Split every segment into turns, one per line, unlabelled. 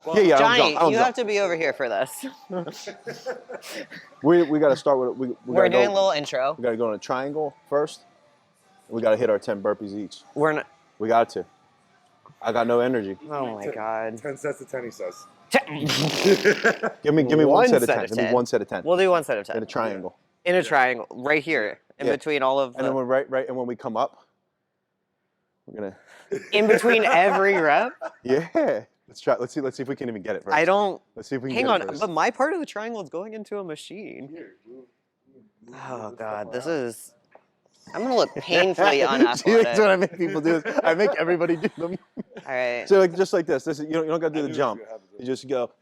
Well, yeah,
Johnny, you have to be over here for this.
We got to start with
We're doing a little intro.
We got to go in a triangle first. We got to hit our 10 burpees each. We got to. I got no energy.
Oh my god.
10 sets of 10, he says.
Give me one set of 10. Give me one set of 10.
We'll do one set of 10.
In a triangle.
In a triangle, right here, in between all of the...
And then right, and when we come up, we're gonna...
In between every rep?
Yeah. Let's try. Let's see if we can even get it first.
I don't...
Let's see if we can
Hang
get
on,
it first.
but my part of the triangle is going into a machine. Oh god, this is... I'm gonna look painfully unathletic.
See, that's what I make people do. I make everybody do them.
All right.
So like just like this. This is, you don't gotta do the jump. You just go.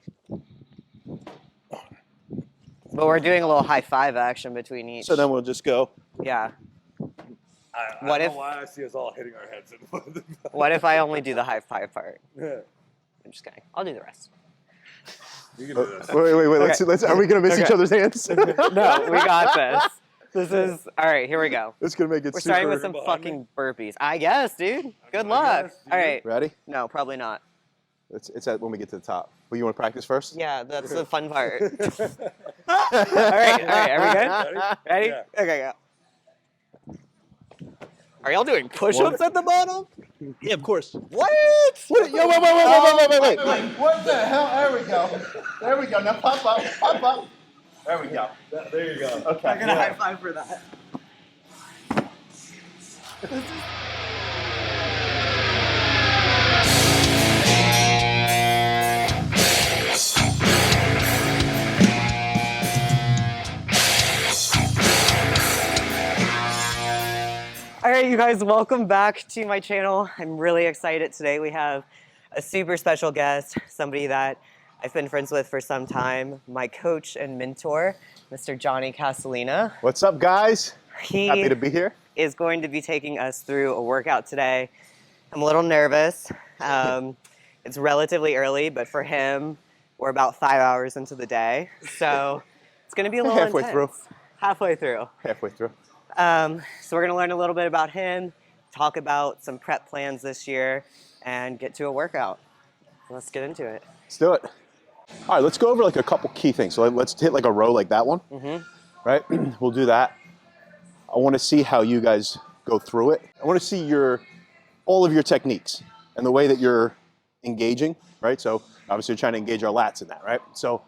But we're doing a little high five action between each.
So then we'll just go.
Yeah.
I don't know why I see us all hitting our heads.
What if I only do the high five part?
Yeah.
I'm just kidding. I'll do the rest.
You can do this.
Wait.
Okay.
Let's. Are we gonna miss each other's hands?
No, we got this. This is all right. Here we go.
It's gonna make it.
We're starting with some fucking burpees. I guess, dude. Good luck. All right.
Ready?
No, probably not.
It's at when we get to the top. Well, you want to practice first?
Yeah, that's the fun part. all right. Are we good? Ready?
Yeah.
Okay, go. Are y'all doing push-ups at the bottom?
Yeah, of course.
What?
Wait.
What the hell? There we go. There we go. Now pop up. There we go.
There you go.
Okay.
I'm gonna high five for that. All right, you guys, welcome back to my channel. I'm really excited today. We have a super special guest, somebody that I've been friends with for some time, my coach and mentor, Mr. Johnny Castellina.
What's up, guys?
He
Happy to be here.
is going to be taking us through a workout today. I'm a little nervous. It's relatively early, but for him, we're about 5 hours into the day. So it's gonna be a little
Halfway
intense.
through.
Halfway through.
Halfway through.
So we're gonna learn a little bit about him, talk about some prep plans this year, and get to a workout. Let's get into it.
Let's do it. All right, let's go over like a couple key things. So let's hit like a row like that one. Right? We'll do that. I want to see how you guys go through it. I want to see all of your techniques and the way that you're engaging, right? So obviously you're trying to engage our lats in that, right? So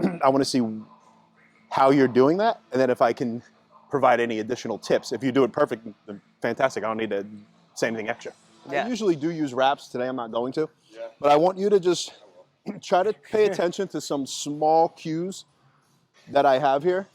I want to see how you're doing that, and then if I can provide any additional tips. If you do it perfect, then fantastic. I don't need to say anything extra.
Yeah.
I usually do use wraps. Today I'm not going to. Yeah. But I want you to just try to pay attention to some small cues that I have here.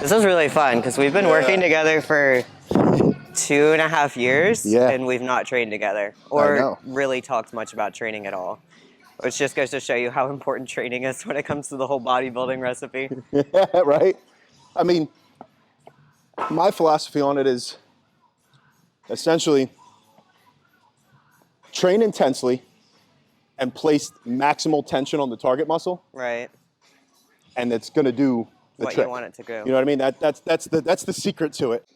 This is really fun because we've been working together for 2.5 years, and we've not trained together or really talked much about training at all. Which just goes to show you how important training is when it comes to the whole bodybuilding recipe.
Yeah, right? I mean, my philosophy on it is essentially train intensely and place maximal tension on the target muscle.
Right.
And it's going to do the
what
trick.
You want it to do.
You know what I mean? That's the secret to it.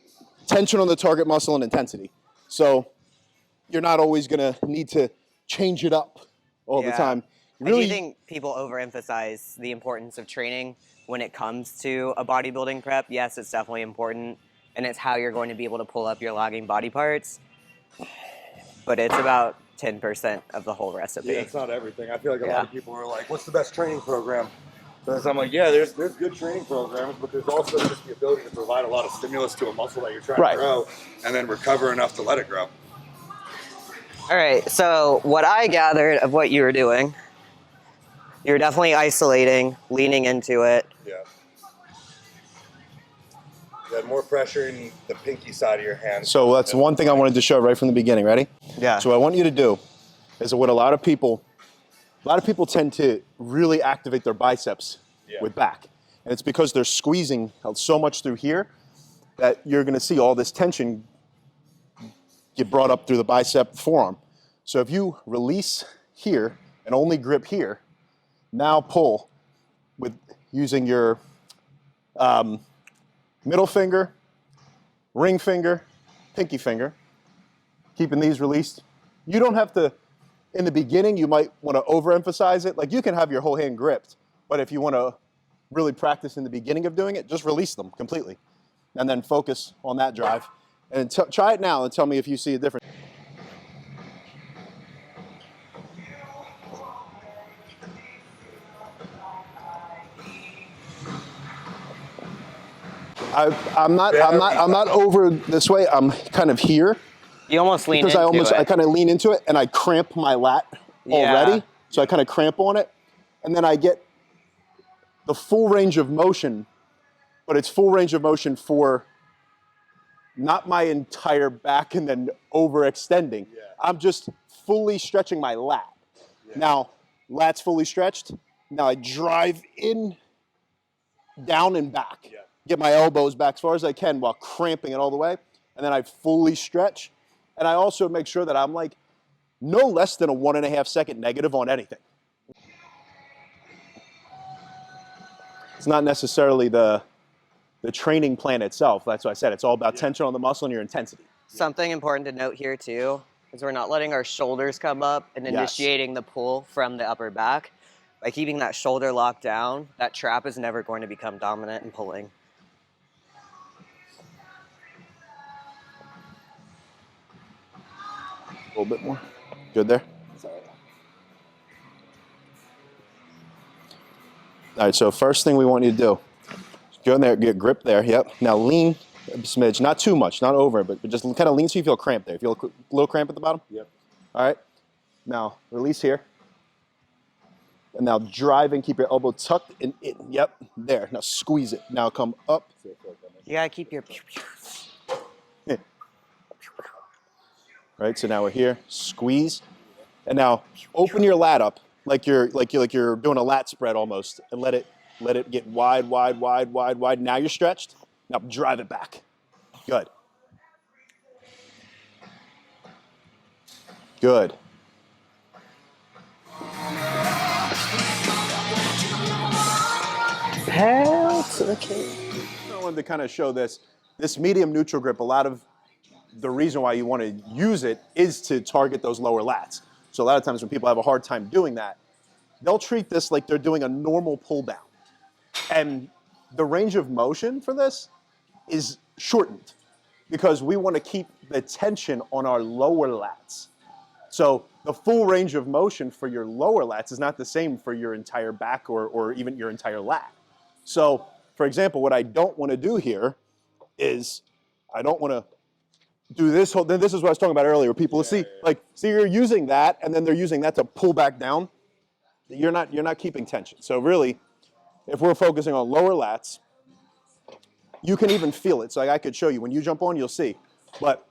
Tension on the target muscle and intensity. So you're not always going to need to change it up all the time.
Really, I do think people overemphasize the importance of training when it comes to a bodybuilding prep. Yes, it's definitely important, and it's how you're going to be able to pull up your lagging body parts. But it's about 10% of the whole recipe.
Yeah, it's not everything. I feel like a lot of people are like, what's the best training program? So I'm like, yeah, there's good training programs, but there's also just the ability to provide a lot of stimulus to a muscle that you're trying to grow and then recover enough to let it grow.
All right, so what I gathered of what you were doing, you're definitely isolating, leaning into it.
Yeah. You had more pressure in the pinky side of your hand.
So that's one thing I wanted to show right from the beginning. Ready?
Yeah.
So what I want you to do is what a lot of people tend to really activate their biceps with back. And it's because they're squeezing so much through here that you're going to see all this tension get brought up through the bicep forearm. So if you release here and only grip here, now pull with using your middle finger, ring finger, pinky finger, keeping these released. You don't have to, in the beginning, you might want to overemphasize it. Like you can have your whole hand gripped, but if you want to really practice in the beginning of doing it, just release them completely and then focus on that drive. And try it now and tell me if you see a difference. I'm not over this way. I'm kind of here.
You almost lean into it.
Because I kind of lean into it and I cramp my lat already. So I kind of cramp on it, and then I get the full range of motion, but it's full range of motion for not my entire back and then overextending. Yeah. I'm just fully stretching my lat. Yeah. Now, lat's fully stretched. Now I drive in, down and back. Yeah. Get my elbows back as far as I can while cramping it all the way. And then I fully stretch. And I also make sure that I'm like no less than a 1.5 second negative on anything. It's not necessarily the training plan itself. That's what I said. It's all about tension on the muscle and your intensity.
Something important to note here too is we're not letting our shoulders come up and initiating the pull from the upper back. By keeping that shoulder locked down, that trap is never going to become dominant in pulling.
A little bit more. Good there? All right, so first thing we want you to do, go in there, get grip there, yep. Now lean a smidge, not too much, not over, but just kind of lean so you feel cramp there. You feel a little cramp at the bottom? Yep. All right, now release here. And now drive and keep your elbow tucked and in, yep, there. Now squeeze it. Now come up.
You gotta keep your
Right, so now we're here, squeeze. And now open your lat up like you're doing a lat spread almost, and let it get wide. Now you're stretched. Now drive it back. Good. Good.
okay.
I wanted to kind of show this medium neutral grip. A lot of the reason why you want to use it is to target those lower lats. So a lot of times when people have a hard time doing that, they'll treat this like they're doing a normal pull down. And the range of motion for this is shortened because we want to keep the tension on our lower lats. So the full range of motion for your lower lats is not the same for your entire back or even your entire lat. So for example, what I don't want to do here is I don't want to do this whole, this is what I was talking about earlier. People see you're using that and then they're using that to pull back down. You're not keeping tension. So really, if we're focusing on lower lats, you can even feel it. So I could show you. When you jump on, you'll see. But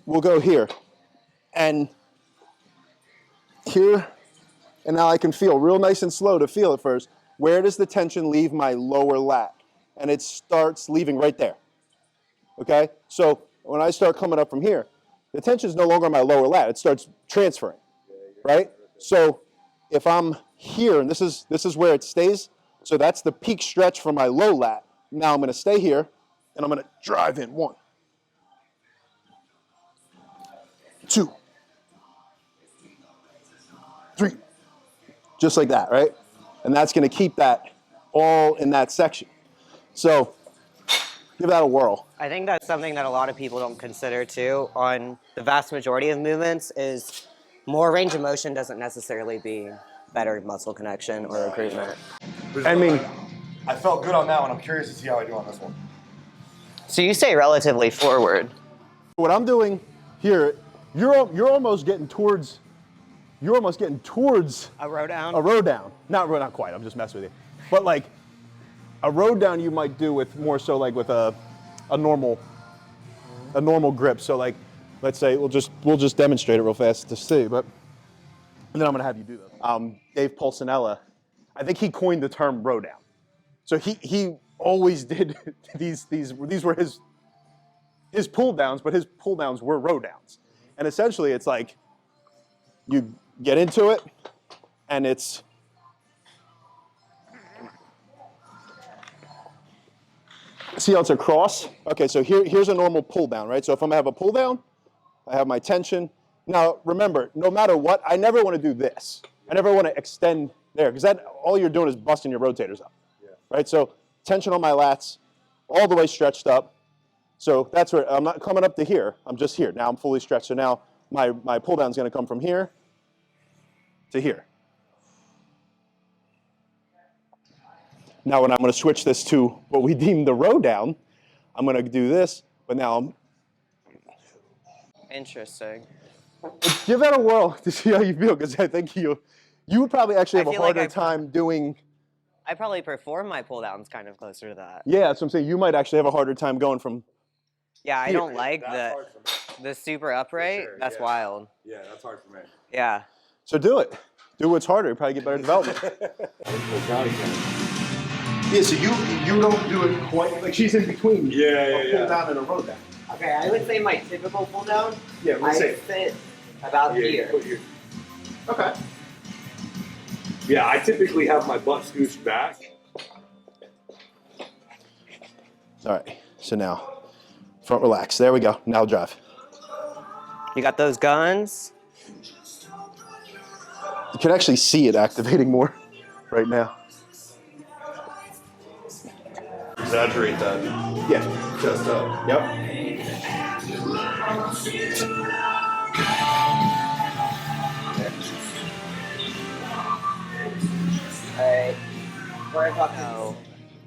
we'll go here. And here, and now I can feel real nice and slow to feel it first. Where does the tension leave my lower lat? And it starts leaving right there. Okay? So when I start coming up from here, the tension is no longer on my lower lat. It starts transferring, right? So if I'm here, and this is where it stays, so that's the peak stretch for my low lat. Now I'm going to stay here, and I'm going to drive in. 1, 2, 3, just like that, right? And that's going to keep that all in that section. So give that a whirl.
I think that's something that a lot of people don't consider too on the vast majority of movements is more range of motion doesn't necessarily be better muscle connection or recruitment.
I mean, I felt good on that one. I'm curious to see how I do on this one.
So you stay relatively forward.
What I'm doing here, you're almost getting towards
A row down?
a row down. Not quite, I'm just messing with you. But like a row down you might do with more so like with a normal grip. So like, let's say we'll just demonstrate it real fast to see, but and then I'm gonna have you do this. Dave Pulcinella, I think he coined the term row down. So he always did these were his pull downs, but his pull downs were row downs. And essentially it's like you get into it, and it's, see how it's across? Okay, so here's a normal pull down, right? So if I'm gonna have a pull down, I have my tension. Now remember, no matter what, I never want to do this. I never want to extend there, because that all you're doing is busting your rotators up, right? So tension on my lats, all the way stretched up. So that's where I'm not coming up to here. I'm just here. Now I'm fully stretched. So now my pull down is going to come from here to here. Now when I'm going to switch this to what we deem the row down, I'm going to do this, but now I'm...
Interesting.
Give that a whirl to see how you feel, because I think you would probably actually have a harder
like
time doing...
I probably perform my pull downs kind of closer to that.
Yeah, that's what I'm saying. You might actually have a harder time going from...
Yeah, I don't like the super upright.
Sure,
that's wild.
Yeah, that's hard for me.
Yeah.
So do it. Do what's harder. You probably get better development. Yeah, so you don't do it quite like she's in between.
Yeah,
pull down and a row down.
Okay, I would say my typical pull down.
Yeah,
I sit about here.
Okay.
Yeah, I typically have my butt scooched back.
All right. So now, front relax. There we go. Now drive.
You got those guns.
You can actually see it activating more right now.
Exaggerate that.
Yeah.
Chest up.
Yep.
Alright.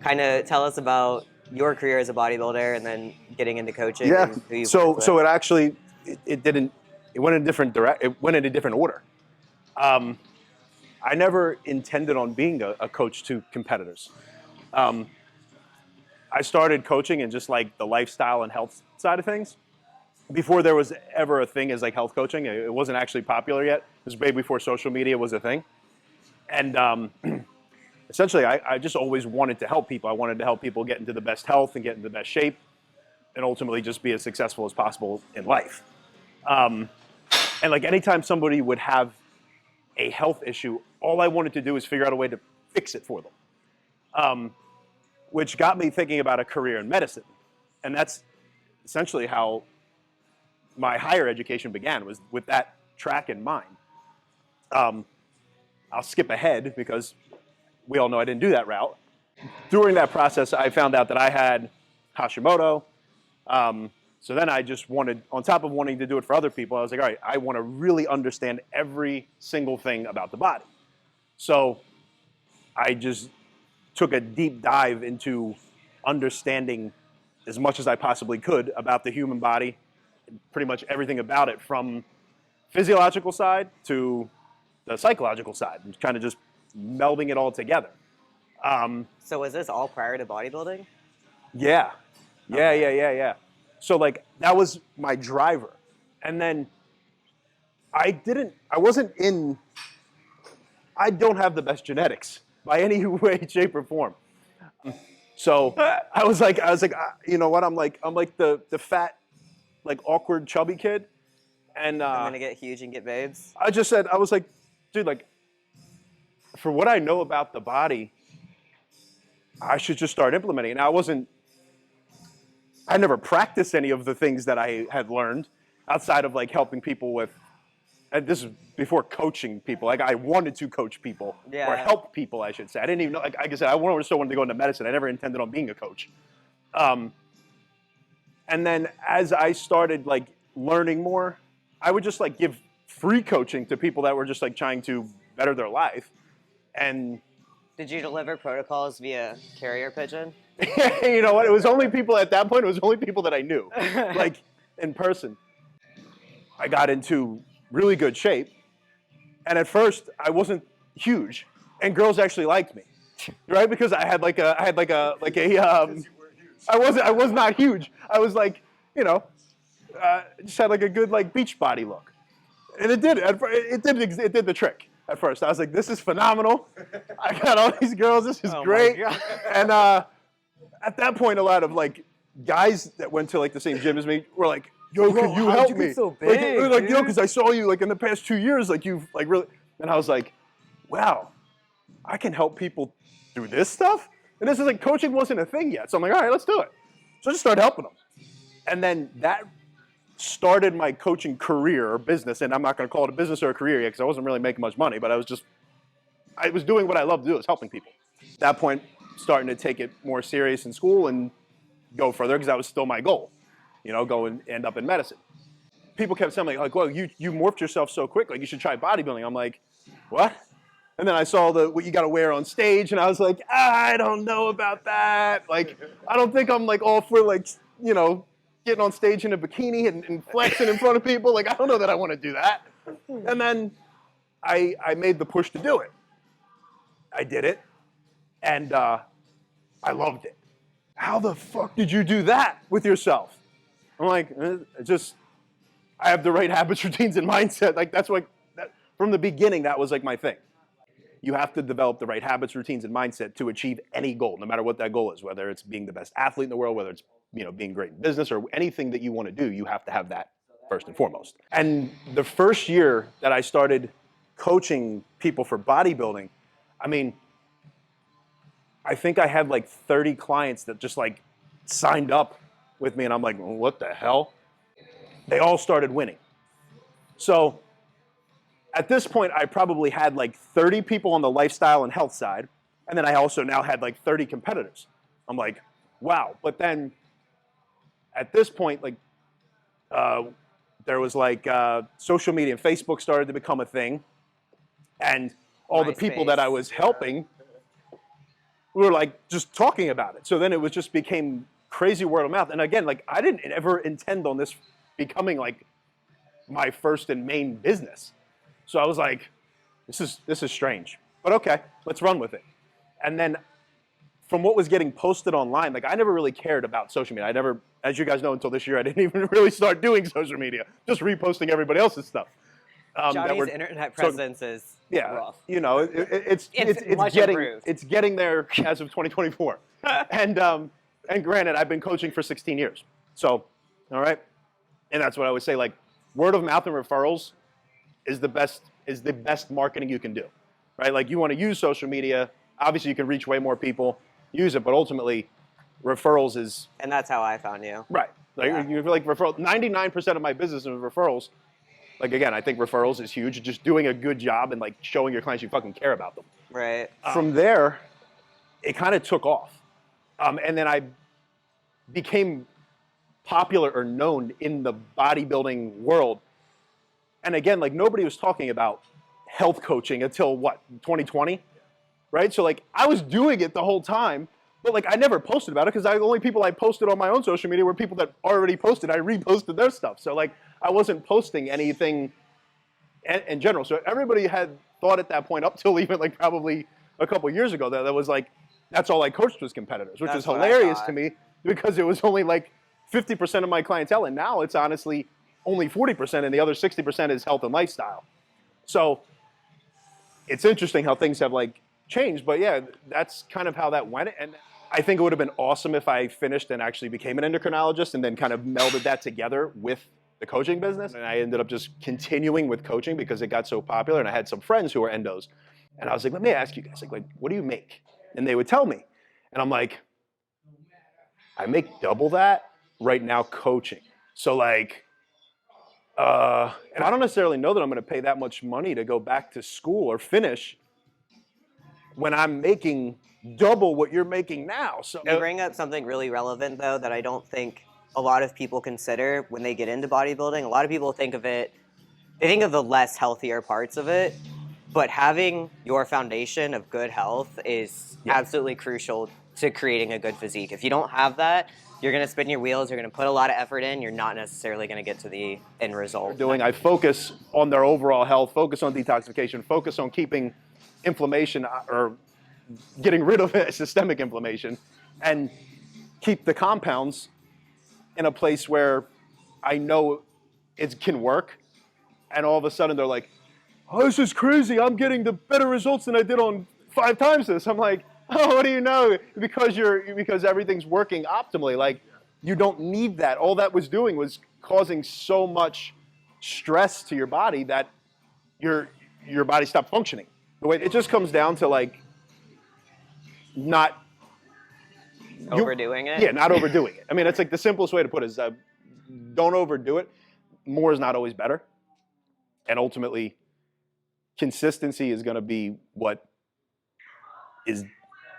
Kind of tell us about your career as a bodybuilder and then getting into coaching.
Yeah.
And who
So it actually it went in a different it went in a different order. I never intended on being a coach to competitors. I started coaching in just like the lifestyle and health side of things before there was ever a thing as like health coaching. It wasn't actually popular yet. It was way before social media was a thing. And essentially, I just always wanted to help people. I wanted to help people get into the best health and get into the best shape and ultimately just be as successful as possible in life. And like anytime somebody would have a health issue, all I wanted to do is figure out a way to fix it for them. Which got me thinking about a career in medicine. And that's essentially how my higher education began, was with that track in mind. I'll skip ahead because we all know I didn't do that route. During that process, I found out that I had Hashimoto. So then I just wanted, on top of wanting to do it for other people, I was like, all right, I want to really understand every single thing about the body. So I just took a deep dive into understanding as much as I possibly could about the human body, pretty much everything about it, from physiological side to the psychological side, and kind of just melding it all together.
So was this all prior to bodybuilding?
Yeah. So like that was my driver. And then I don't have the best genetics by any way, shape, or form. So I was like, you know what? I'm like the fat, like awkward, chubby kid. And
I'm gonna get huge and get babes.
I was like, dude, like, for what I know about the body, I should just start implementing it. Now I never practiced any of the things that I had learned outside of like helping people with, and this is before coaching people. Like I wanted to coach people or help people, I should say. I didn't even know, like I said, I still wanted to go into medicine. I never intended on being a coach. And then as I started like learning more, I would just like give free coaching to people that were just like trying to better their life. And
did you deliver protocols via carrier pigeon?
you know what? It was only people at that point. It was only people that I knew, like in person. I got into really good shape, and at first I wasn't huge, and girls actually liked me, right? Because I was not huge. I was like, you know, just had like a good like beach body look, and it did the trick. At first, I was like, this is phenomenal. I got all these girls. This is great. And at that point, a lot of like guys that went to like the same gym as me were like, yo,
Bro,
could you
how'd
help
you
me?
get so
Like,
big,
like yo,
dude?
because I saw you like in the past 2 years, like you've like really, and I was like, wow, I can help people do this stuff? And this is like, coaching wasn't a thing yet. So I'm like, all right, let's do it. So I just started helping them. And then that started my coaching career or business, and I'm not gonna call it a business or a career yet because I wasn't really making much money, but I was doing what I love to do, is helping people. At that point, starting to take it more serious in school and go further because that was still my goal, you know, go and end up in medicine. People kept telling me, like, well, you morphed yourself so quick, like you should try bodybuilding. I'm like, what? And then I saw what you got to wear on stage, and I was like, I don't know about that. Like, I don't think I'm like all for like, you know, getting on stage in a bikini and flexing in front of people. Like, I don't know that I want to do that. And then I made the push to do it. I did it, and I loved it. How the fuck did you do that with yourself? I'm like, I have the right habits, routines, and mindset. Like that's what, from the beginning, that was like my thing. You have to develop the right habits, routines, and mindset to achieve any goal, no matter what that goal is, whether it's being the best athlete in the world, whether it's, you know, being great in business or anything that you want to do, you have to have that first and foremost. And the first year that I started coaching people for bodybuilding, I mean, I think I had like 30 clients that just like signed up with me, and I'm like, well, what the hell? They all started winning. So at this point, I probably had like 30 people on the lifestyle and health side, and then I also now had like 30 competitors. I'm like, wow. But then at this point, like there was like social media and Facebook started to become a thing, and all the people that I was helping we were like just talking about it. So then it was just became crazy word of mouth. And again, like I didn't ever intend on this becoming like my first and main business. So I was like, this is strange, but okay, let's run with it. And then from what was getting posted online, like I never really cared about social media. I never, as you guys know, until this year, I didn't even really start doing social media, just reposting everybody else's stuff.
Johnny's internet presence is rough.
You know, it's getting there as of 2024. And granted, I've been coaching for 16 years. So, all right, and that's what I would say. Like, word of mouth and referrals is the best marketing you can do, right? Like, you want to use social media. Obviously, you can reach way more people. Use it, but ultimately, referrals is.
And that's how I found you.
Right. Like, you like referral. 99% of my business is referrals. Like, again, I think referrals is huge. Just doing a good job and like showing your clients you fucking care about them.
Right.
From there, it kind of took off. And then I became popular or known in the bodybuilding world. And again, like nobody was talking about health coaching until what, 2020? Right? So like I was doing it the whole time, but like I never posted about it because the only people I posted on my own social media were people that already posted. I reposted their stuff. So like I wasn't posting anything in general. So everybody had thought at that point up till even like probably a couple of years ago that was like, that's all I coached was competitors, which is hilarious to me because it was only like 50% of my clientele. And now it's honestly only 40% and the other 60% is health and lifestyle. So it's interesting how things have like changed, but yeah, that's kind of how that went. And I think it would have been awesome if I finished and actually became an endocrinologist and then kind of melded that together with the coaching business. And I ended up just continuing with coaching because it got so popular. And I had some friends who were endos. And I was like, let me ask you guys, like, what do you make? And they would tell me. And I'm like, I make double that right now coaching. So like, and I don't necessarily know that I'm going to pay that much money to go back to school or finish when I'm making double what you're making now. So
you bring up something really relevant though that I don't think a lot of people consider when they get into bodybuilding. A lot of people think of it, they think of the less healthier parts of it, but having your foundation of good health is absolutely crucial to creating a good physique. If you don't have that, you're going to spin your wheels, you're going to put a lot of effort in, you're not necessarily going to get to the end result.
I focus on their overall health, focus on detoxification, focus on keeping inflammation or getting rid of systemic inflammation, and keep the compounds in a place where I know it can work. And all of a sudden they're like, oh, this is crazy. I'm getting the better results than I did on 5 times this. I'm like, oh, what do you know? Because everything's working optimally. Like, you don't need that. All that was doing was causing so much stress to your body that your body stops functioning. The way it just comes down to like not
Overdoing it?
Yeah, not overdoing it. I mean, it's like the simplest way to put it is don't overdo it. More is not always better. And ultimately, consistency is going to be what is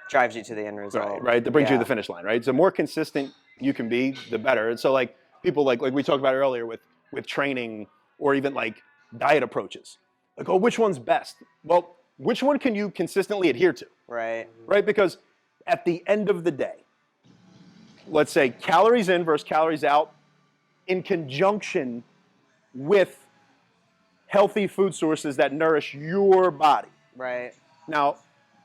drives you to the end result.
right? That brings you to the finish line, right? So the more consistent you can be, the better. And so like people like we talked about earlier with training or even like diet approaches. Like, oh, which one's best? Well, which one can you consistently adhere to?
Right.
Right? Because at the end of the day, let's say calories in versus calories out in conjunction with healthy food sources that nourish your body.
Right.
Now,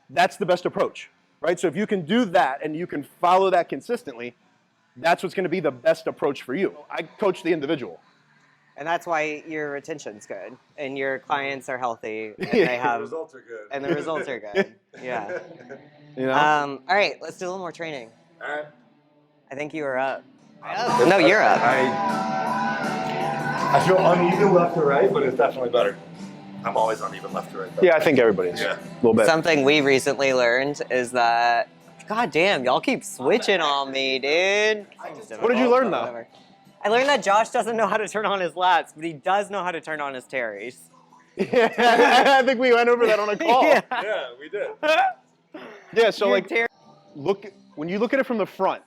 that's the best approach, right? So if you can do that and you can follow that consistently, that's what's going to be the best approach for you. I coach the individual.
And that's why your retention's good and your clients are healthy and they have
The results are good.
and the results are good. Yeah.
You know?
All right, let's do a little more training.
All right.
I think you were up. No, you're up.
I feel uneven left to right, but it's definitely better. I'm always uneven left to right, though.
Yeah, I think everybody is.
Yeah.
A little bit.
Something we recently learned is that, god damn, y'all keep switching on me, dude.
What did you learn, though?
Whatever. I learned that Josh doesn't know how to turn on his lats, but he does know how to turn on his terries.
Yeah, I think we went over that on a call.
Yeah.
Yeah, we did.
Yeah, so
Your
like, when you look at it from the front,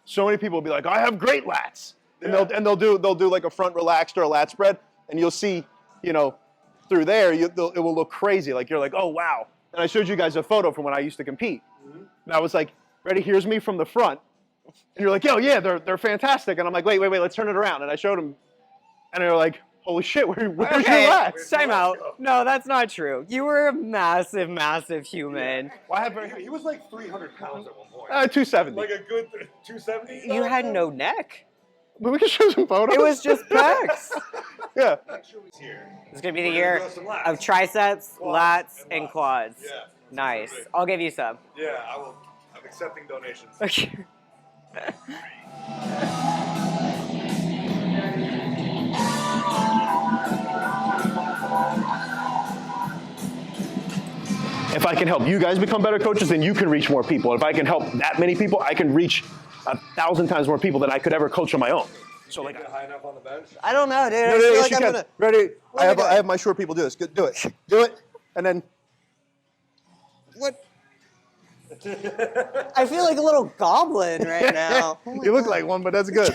so many people will be like, I have great lats. And they'll do like a front relaxed or a lat spread, and you'll see, you know, through there, it will look crazy. Like you're like, oh wow. And I showed you guys a photo from when I used to compete. Mm-hmm. And I was like, ready, here's me from the front. And you're like, yo, yeah, they're fantastic. And I'm like, wait, let's turn it around. And I showed them, and they're like, holy shit, where's your lats?
Time out. No, that's not true. You were a massive, massive human.
Yeah. Well, he was like 300 pounds at one point.
270.
Like a good 270?
You had no neck.
But we can show some photos.
It was just pecs.
Yeah.
It's going to be the year of triceps, lats, and quads.
Yeah.
Nice. I'll give you some.
Yeah, I will. I'm accepting donations.
Okay.
If I can help you guys become better coaches, then you can reach more people. If I can help that many people, I can reach 1,000 times more people than I could ever coach on my own. So like,
Get high enough on the bench?
I don't know, dude.
no,
I feel
yes,
like
you
I'm
can.
gonna...
Ready?
Oh my God.
I have my short people do this. Good, do it, and then.
What? I feel like a little goblin right now. Oh
You look like one, but that's good.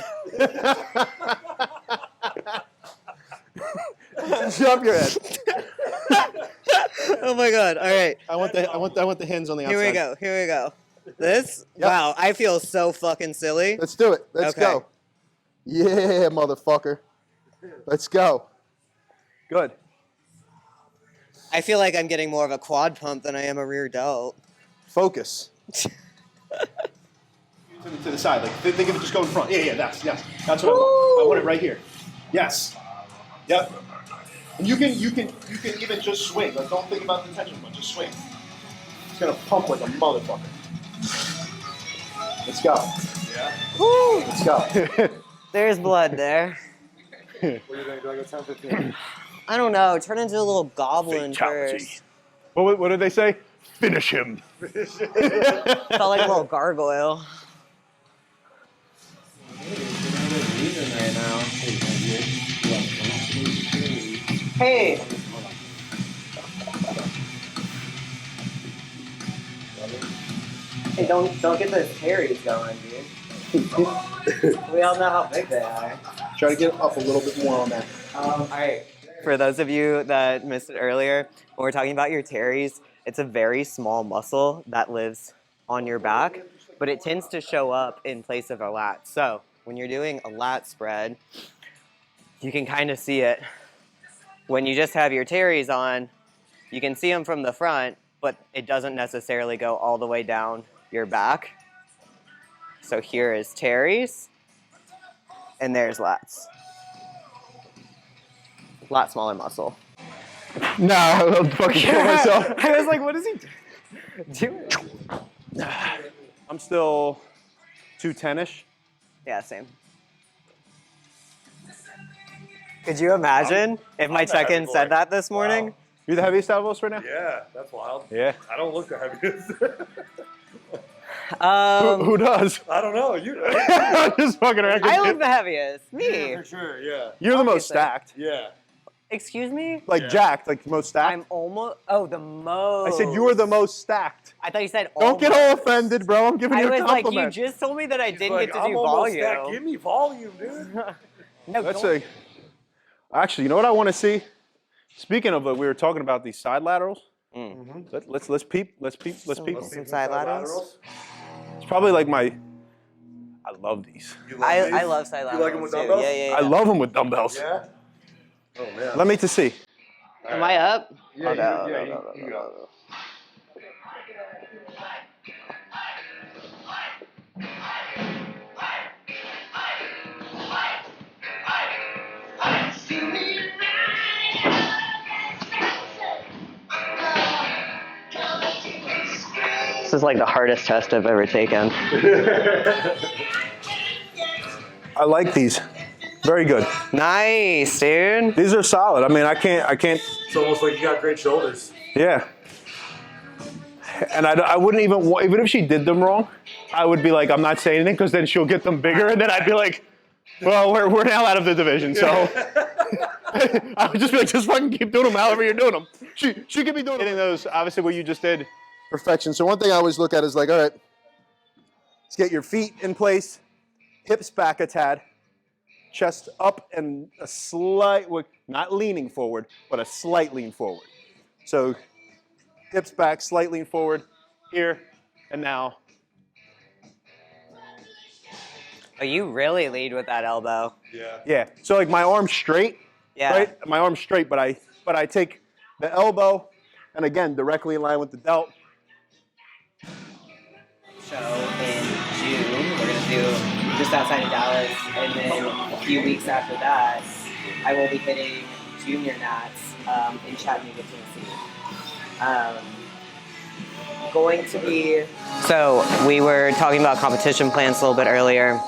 Jump your head.
Oh my god! All right.
I want the hands on the outside.
Here we go. This?
Yep.
Wow, I feel so fucking silly.
Let's do it. Let's
Okay.
go. Yeah, motherfucker. Let's go. Good.
I feel like I'm getting more of a quad pump than I am a rear delt.
Focus. to the side, like think of it just going in front. Yeah, that's what I want. I want it right here. Yes. Yep. And you can even just swing. Like don't think about the tension, but just swing. It's gonna pump like a motherfucker. Let's go.
Yeah.
Woo!
Let's go.
There's blood there.
What do you think? Do I go 10, 15?
I don't know. Turn into a little goblin
Fatality.
first.
What did they say? Finish him.
Felt like a little gargoyle. Right now. Hey. Hey, don't get those carries going, dude. We all know how big they are.
Try to get up a little bit more on that.
All right. For those of you that missed it earlier, when we're talking about your teres, it's a very small muscle that lives on your back, but it tends to show up in place of a lat. So when you're doing a lat spread, you can kind of see it. When you just have your teres on, you can see them from the front, but it doesn't necessarily go all the way down your back. So here is teres, and there's lats. A lot smaller muscle.
No, I'll fucking kill myself.
I was like, what is he doing?
I'm still 210-ish.
Yeah, same. Could you imagine if my
I'm the heavy
check-in
boy.
said that this morning?
Wow.
You're the heaviest out of us right now?
Yeah, that's wild.
Yeah.
I don't look the heaviest.
Who does?
I don't know. You.
I'm just fucking around.
I look the heaviest. Me.
Yeah, for sure. Yeah.
You're the most
Obviously.
stacked.
Yeah.
Excuse me?
Like
Yeah.
jacked, like most stacked.
I'm almost. Oh, the most.
I said you were the most stacked.
I thought you said
Don't get
almost.
all offended, bro. I'm giving
I
you a
was like, you
compliment.
just told me that I didn't
Like,
get to do
I'm almost stacked.
volume.
Give me volume, dude.
No,
That's
don't.
actually, you know what I want to see? Speaking of, we were talking about these side laterals. Let's peep.
Some side laterals.
It's probably like I love these.
You love
I
these?
love side laterals.
You like them with
too.
dumbbells?
Yeah.
I love them with dumbbells.
Yeah. Oh man.
Let me to see.
Am I up?
Yeah,
Okay.
you go.
This is like the hardest test I've ever taken.
I like these. Very good.
Nice, dude.
These are solid. I mean, I can't.
It's almost like you got great shoulders.
Yeah. And I wouldn't even if she did them wrong, I would be like, I'm not saying anything because then she'll get them bigger, and then I'd be like, well, we're now out of the division, so I would just be like, just fucking keep doing them however you're doing them. She could be doing hitting those, obviously what you just did, perfection. So one thing I always look at is like, all right, let's get your feet in place, hips back a tad, chest up and a slight, not leaning forward, but a slight lean forward. So hips back, slight lean forward, here, and now.
Oh, you really lead with that elbow.
Yeah.
Yeah, so like my arm's straight,
Yeah.
right? My arm's straight, but I take the elbow, and again, directly in line with the delt.
Show in June. We're going to do just outside of Dallas. And then a few weeks after that, I will be hitting junior nats in Chattanooga, Tennessee. Going to be... So we were talking about competition plans a little bit earlier.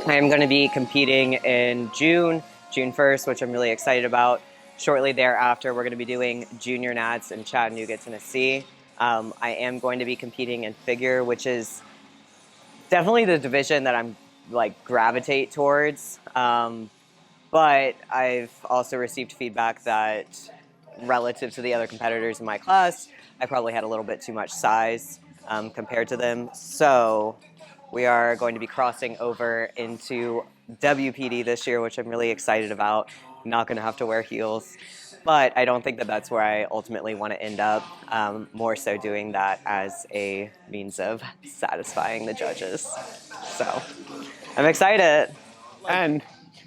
I am going to be competing in June 1st, which I'm really excited about. Shortly thereafter, we're going to be doing junior nats in Chattanooga, Tennessee. I am going to be competing in figure, which is definitely the division that I'm gravitate towards. But I've also received feedback that relative to the other competitors in my class, I probably had a little bit too much size compared to them. So we are going to be crossing over into WPD this year, which I'm really excited about. I'm not going to have to wear heels. But I don't think that that's where I ultimately want to end up, more so doing that as a means of satisfying the judges. So I'm excited.
And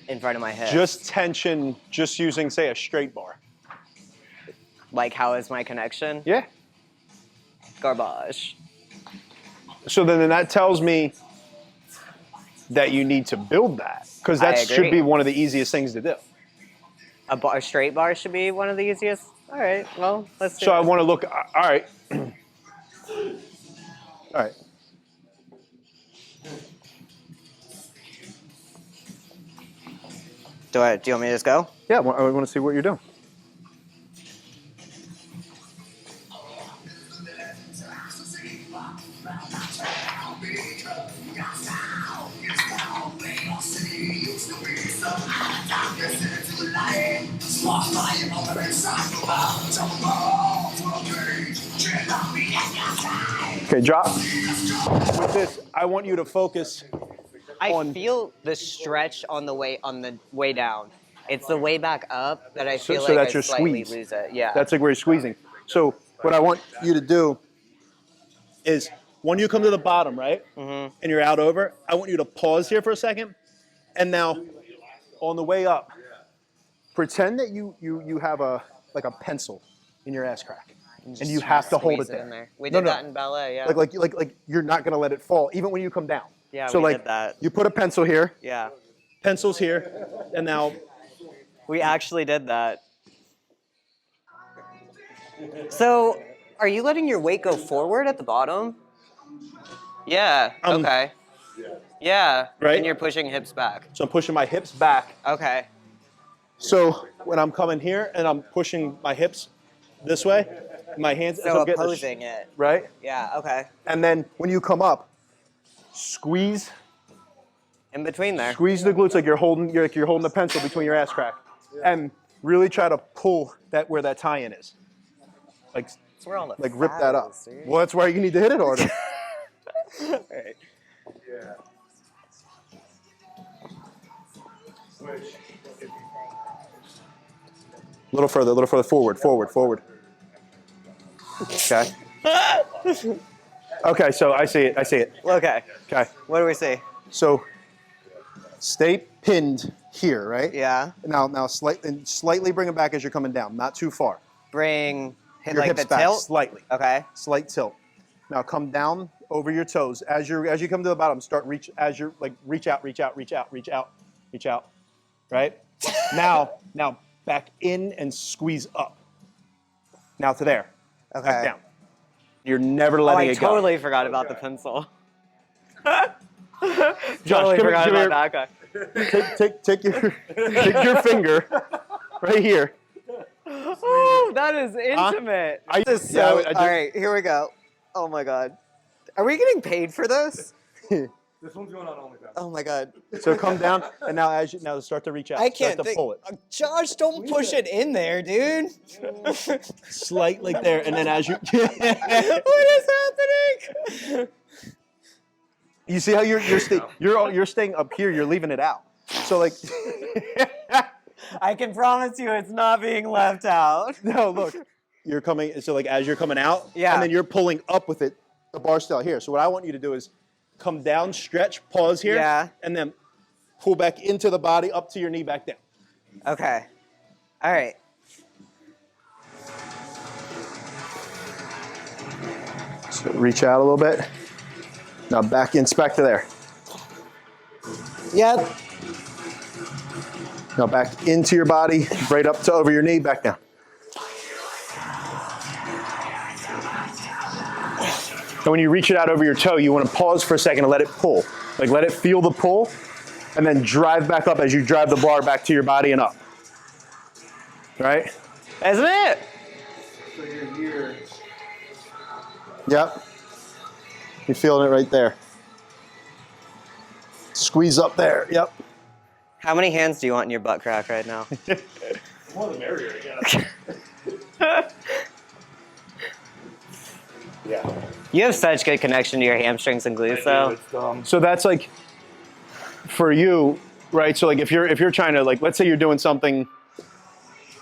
In front of my head.
just tension, just using, say, a straight bar.
Like, how is my connection?
Yeah.
Garbage.
So then that tells me that you need to build that, because
I
that
agree.
should be one of the easiest things to do.
A straight bar should be one of the easiest? All right, well, let's do
So
it.
I want to look, all right. All right.
Do you want me to just go?
Yeah, I want to see what you're doing. Okay, drop. With this, I want you to focus
I
on.
feel the stretch on the way down. It's the way back up that I feel
so
like
that's
I
your
slightly
squeeze.
lose it. Yeah.
That's like where you're squeezing. So what I want you to do is when you come to the bottom, right, and you're out over, I want you to pause here for a second, and now on the way up, pretend that you have a pencil in your ass crack, and you have to hold it
Squeeze in
there.
We
No,
did
no.
that in ballet, yeah.
Like you're not gonna let it fall, even when you come down.
Yeah,
so
we
like
did that.
you put a pencil here,
Yeah.
pencils here, and now
We actually did that. So, are you letting your weight go forward at the bottom? Yeah, okay. Yeah,
Right?
and you're pushing hips back.
so I'm pushing my hips back.
Okay.
So when I'm coming here and I'm pushing my hips this way, my hands.
So
I'm getting
opposing it.
right?
Yeah, okay.
And then when you come up, squeeze.
In between there.
Squeeze the glutes like you're holding the pencil between your ass crack, and really try to pull that where that tie-in is. Like,
That's where all the
rip
fat
that up.
is, dude.
Well, that's why you need to hit it harder.
All right.
Yeah. Switch.
A little further, forward. Okay. Okay, so I see it.
Okay.
Okay.
What do we see?
So stay pinned here, right?
Yeah.
Now slightly bring it back as you're coming down, not too far.
Hit
Your
like
hips
the
back
tilt?
slightly.
Okay.
Slight tilt. Now come down over your toes. As you come to the bottom, reach out. Right? Now back in and squeeze up. Now to there.
Okay.
Back down. You're never letting it go.
I totally forgot about the pencil.
Josh,
forgot
come
about that guy.
Take your finger right here.
Oh, that is intimate. All right, here we go. Oh my God. Are we getting paid for this?
This one's going on OnlyFans.
Oh my God.
So come down, and now start to reach out.
I can't
start to pull it.
Josh, don't push it in there, dude.
Slight like there, and then as you.
What is happening?
You see how you're staying up here. You're leaving it out. So like.
I can promise you, it's not being left out.
No, look. You're coming. So like as you're coming out,
yeah,
and then you're pulling up with it. The bar's still here. So what I want you to do is come down, stretch, pause here,
yeah,
and then pull back into the body, up to your knee, back down.
Okay. All right.
So reach out a little bit. Now back to there.
Yep.
Now back into your body, right up to over your knee, back down. And when you reach it out over your toe, you want to pause for a second and let it pull. Like let it feel the pull, and then drive back up as you drive the bar back to your body and up. Right?
Isn't it?
So you're here.
Yep. You're feeling it right there. Squeeze up there. Yep.
How many hands do you want in your butt crack right now?
The more the merrier, yeah. Yeah.
You have such good connection to your hamstrings and glutes, though.
So that's like, for you, right? So like if you're trying to like, let's say you're doing something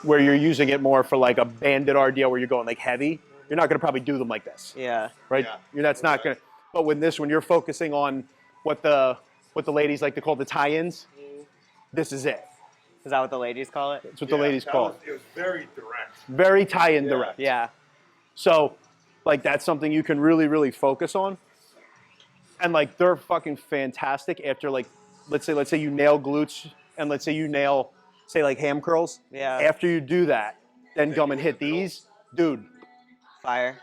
where you're using it more for like a banded RDL where you're going like heavy, you're not gonna probably do them like this.
Yeah.
Right?
Yeah.
That's not gonna. But when you're focusing on what the ladies like to call the tie-ins, this is it.
Is that what the ladies call it?
That's what the ladies call it.
It was very direct.
Very tie-in direct.
Yeah.
So, like, that's something you can really, really focus on. And, like, they're fucking fantastic after, like, let's say you nail glutes and let's say you nail, say, like, ham curls.
Yeah.
After you do that, then come and hit these. Dude.
Fire.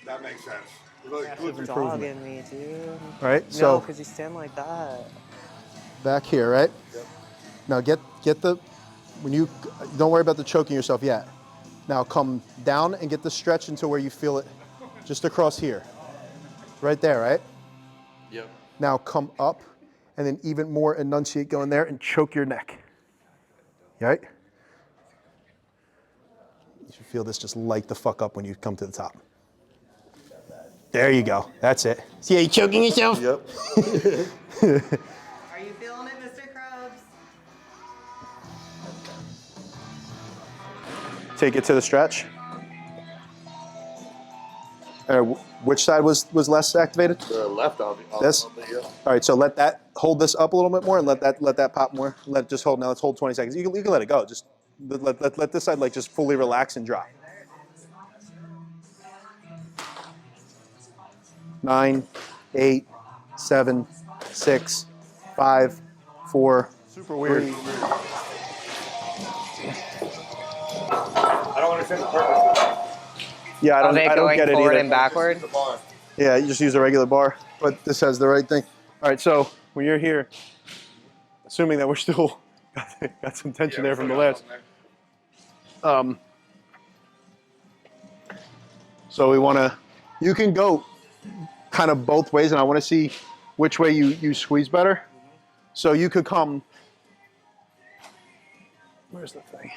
That makes sense.
You're dogging me, dude.
Right?
No,
So,
because you stand like that.
back here, right?
Yep.
Now get the, don't worry about the choking yourself yet. Now come down and get the stretch until where you feel it, just across here. Right there, right?
Yep.
Now come up and then even more enunciate going there and choke your neck. Right? You should feel this just light the fuck up when you come to the top. There you go. That's it. See how you choking yourself?
Yep.
Are you feeling it, Mr. Krabs?
Take it to the stretch. Which side was less activated?
The left,
This?
yeah.
All right, so hold this up a little bit more and let that pop more. Just hold, now let's hold 20 seconds. You can let it go. Just let this side like just fully relax and drop. 9, 8, 7, 6, 5, 4. Super weird.
3. I don't understand the purpose.
Yeah, I don't get it
forward
either.
and backward?
The bar.
Yeah, you just use a regular bar, but this has the right thing. All right, so when you're here, assuming that we're still Got some tension there from the last. So we want to, you can go kind of both ways, and I want to see which way you squeeze better. So you could come, where's the thing?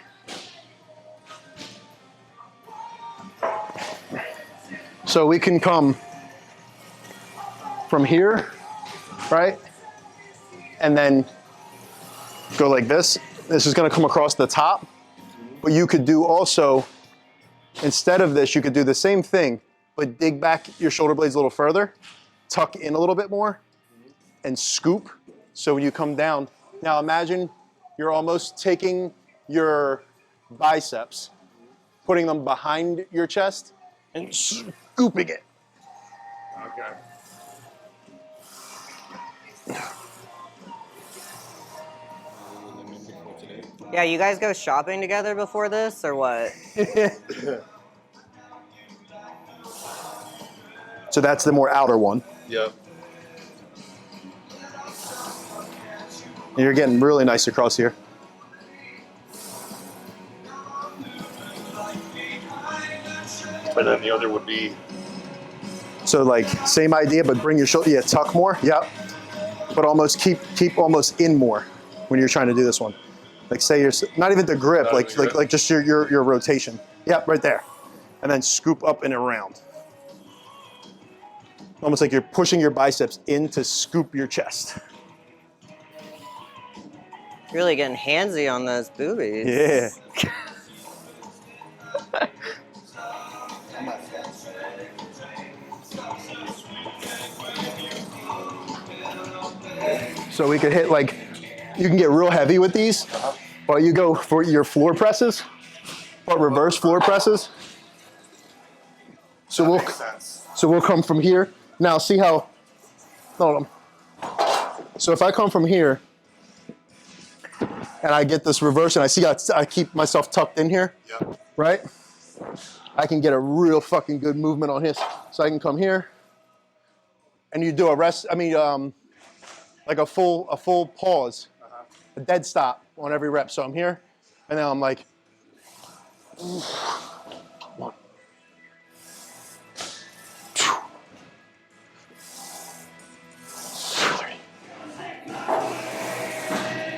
So we can come from here, right? And then go like this. This is going to come across the top. But you could do also, instead of this, you could do the same thing, but dig back your shoulder blades a little further, tuck in a little bit more, and scoop. So when you come down, now imagine you're almost taking your biceps, putting them behind your chest, and scooping it.
Okay.
Yeah, you guys go shopping together before this, or what?
So that's the more outer one.
Yep.
And you're getting really nice across here.
And then the other would be.
So like same idea, but bring your shoulder, yeah, tuck more, yep. But almost keep almost in more when you're trying to do this one. Like say you're, not even the grip, like just your rotation. Yep, right there. And then scoop up and around. Almost like you're pushing your biceps in to scoop your chest.
Really getting handsy on those boobies.
Yeah. So we could hit like, you can get real heavy with these, or you go for your floor presses, or reverse floor presses. So we'll come from here. Now see how, hold on. So if I come from here, and I get this reverse, and I see I keep myself tucked in here, right? I can get a real fucking good movement on his. So I can come here, and you do a rest, like a full pause, a dead stop on every rep. So I'm here, and then I'm like, 1, 2,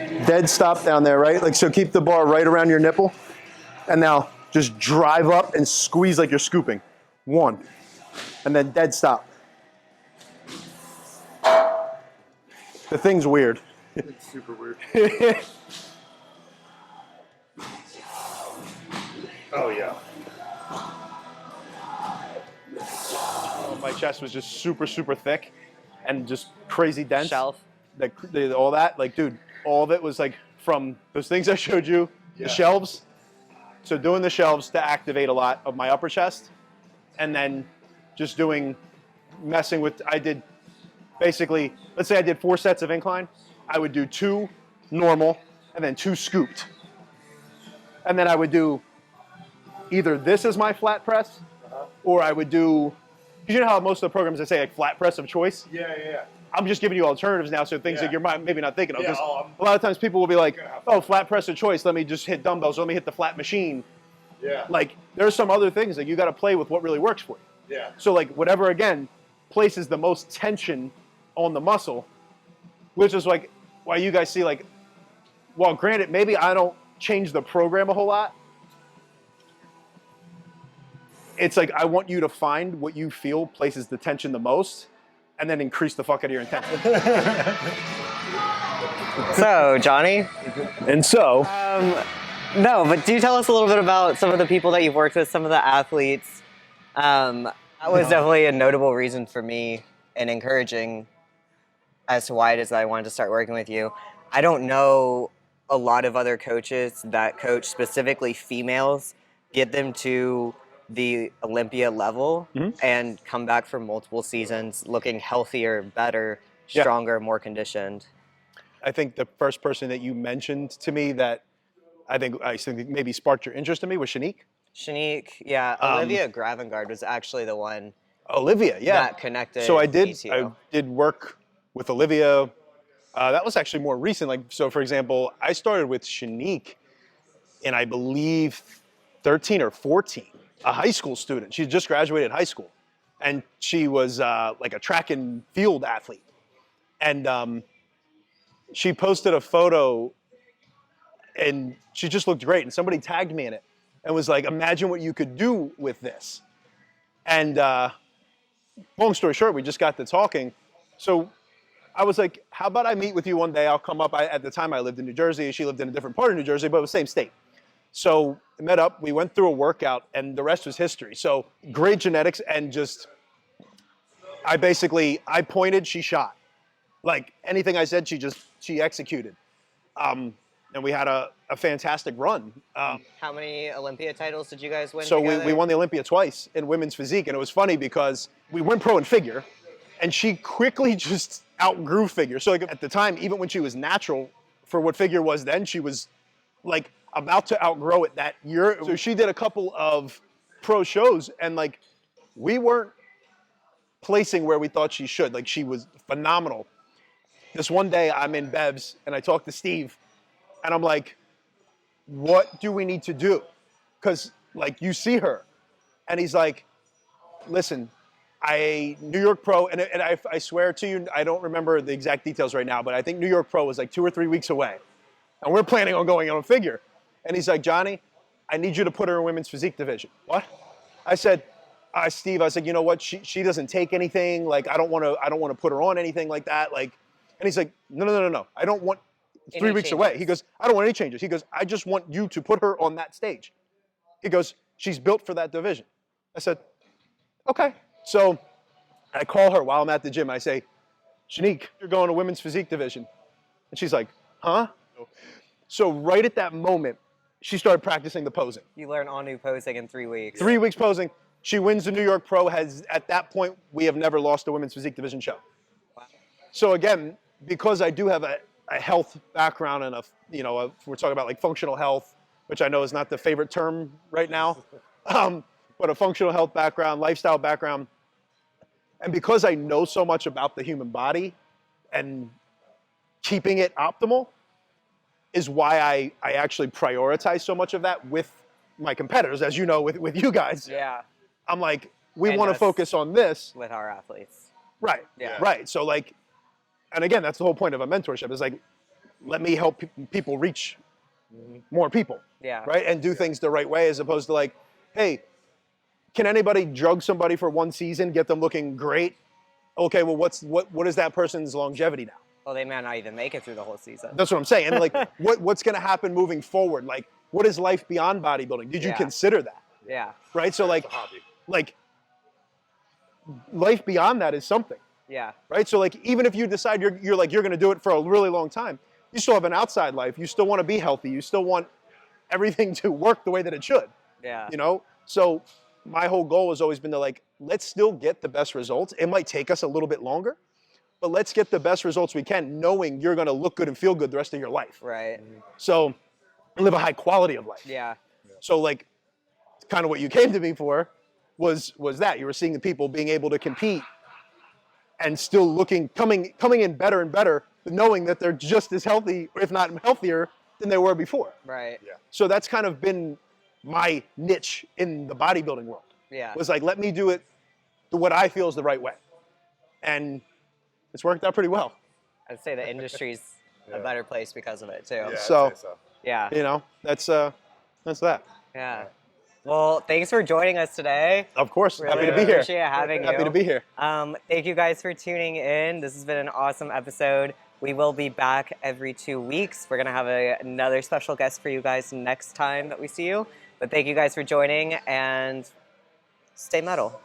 3. Dead stop down there, right? Like, so keep the bar right around your nipple. And now just drive up and squeeze like you're scooping. 1. And then dead stop. The thing's weird.
It's super weird. Oh, yeah.
My chest was just super, super thick and just crazy dense.
Shelf.
All that, like, dude, all of it was like from those things I showed you, the shelves. So doing the shelves to activate a lot of my upper chest, and then just messing with, I did basically, let's say I did 4 sets of incline, I would do 2 normal and then 2 scooped. And then I would do either this as my flat press, or I would do, because you know how most of the programs they say like flat press of choice?
Yeah.
I'm just giving you alternatives now, so things that you're maybe not thinking of.
Yeah,
a lot of times people will be like, oh, flat press of choice, let me just hit dumbbells, let me hit the flat machine.
Yeah.
Like, there's some other things that you got to play with what really works for you.
Yeah.
So like whatever, again, places the most tension on the muscle, which is like why you guys see like, well, granted, maybe I don't change the program a whole lot. It's like I want you to find what you feel places the tension the most, and then increase the fuck out of your intensity.
So, Johnny?
And so,
no, but do tell us a little bit about some of the people that you've worked with, some of the athletes. That was definitely a notable reason for me and encouraging as to why it is that I wanted to start working with you. I don't know a lot of other coaches that coach specifically females, get them to the Olympia level and come back for multiple seasons looking healthier, better, stronger, more conditioned.
I think the first person that you mentioned to me that I think maybe sparked your interest in me was Shanique.
Shanique, yeah. Olivia Gravengard was actually the one
Olivia,
that connected.
So I did
me to you.
I did work with Olivia That was actually more recent. Like, so for example, I started with Shanique in, I believe, 13 or 14, a high school student. She just graduated high school. And she was like a track and field athlete. And she posted a photo and she just looked great. And somebody tagged me in it and was like, imagine what you could do with this. And long story short, we just got to talking. So I was like, how about I meet with you one day? I'll come up. At the time I lived in New Jersey. She lived in a different part of New Jersey, but it was the same state. So we met up, we went through a workout, and the rest was history. So great genetics, and just, I pointed, she shot. Like anything I said, she executed. And we had a fantastic run.
How many Olympia titles did you guys win
So
together?
we won the Olympia twice in women's physique, and it was funny because we went pro in figure, and she quickly just outgrew figure. So like at the time, even when she was natural for what figure was then, she was like about to outgrow it that year. So she did a couple of pro shows, and like we weren't placing where we thought she should. Like she was phenomenal. This one day I'm in Bev's and I talked to Steve and I'm like, what do we need to do? Because like you see her. And he's like, listen, New York Pro, and I swear to you, I don't remember the exact details right now, but I think New York Pro was like 2 or 3 weeks away. And we're planning on going on a figure. And he's like, Johnny, I need you to put her in women's physique division. What? I said, Steve, I said, you know what? She doesn't take anything. Like, I don't want to put her on anything like that. Like, and he's like, no. I don't want 3 weeks away. He goes, I don't want any changes. He goes, I just want you to put her on that stage. He goes, she's built for that division. I said, okay. So I call her while I'm at the gym. I say, Shanique, you're going to women's physique division. And she's like, huh? So right at that moment, she started practicing the posing.
You learn all new posing in 3 weeks.
3 weeks posing. She wins the New York Pro. At that point, we have never lost a women's physique division show.
Wow.
So again, because I do have a health background and we're talking about like functional health, which I know is not the favorite term right now, but a functional health background, lifestyle background. And because I know so much about the human body and keeping it optimal is why I actually prioritize so much of that with my competitors, as you know, with you guys.
Yeah.
I'm like, we want to focus on this.
With our athletes.
Right.
Yeah.
Right. So like, and again, that's the whole point of a mentorship is like, let me help people reach more people.
Yeah.
Right. And do things the right way as opposed to like, hey, can anybody drug somebody for 1 season, get them looking great? Okay, well, what is that person's longevity now?
Well, they may not even make it through the whole season.
That's what I'm saying. And like, what's going to happen moving forward? Like, what is life beyond bodybuilding? Did you consider that?
Yeah.
Right. So like, life beyond that is something.
Yeah.
Right. So like, even if you decide you're going to do it for a really long time, you still have an outside life. You still want to be healthy. You still want everything to work the way that it should.
Yeah.
You know. So my whole goal has always been to like, let's still get the best results. It might take us a little bit longer, but let's get the best results we can, knowing you're going to look good and feel good the rest of your life.
Right.
So live a high quality of life.
Yeah.
So like, kind of what you came to me for was that you were seeing the people being able to compete and still coming in better and better, knowing that they're just as healthy, if not healthier, than they were before.
Right.
Yeah.
So that's kind of been my niche in the bodybuilding world.
Yeah.
Was like, let me do it what I feel is the right way. And it's worked out pretty well.
I'd say the industry's a better place because of it too.
Yeah,
So,
I'd say so.
Yeah.
you know, that's that.
Yeah. Well, thanks for joining us today.
Of course,
Really
happy to be here.
appreciate having you.
Happy to be here.
Thank you guys for tuning in. This has been an awesome episode. We will be back every 2 weeks. We're going to have another special guest for you guys next time that we see you. But thank you guys for joining and stay metal.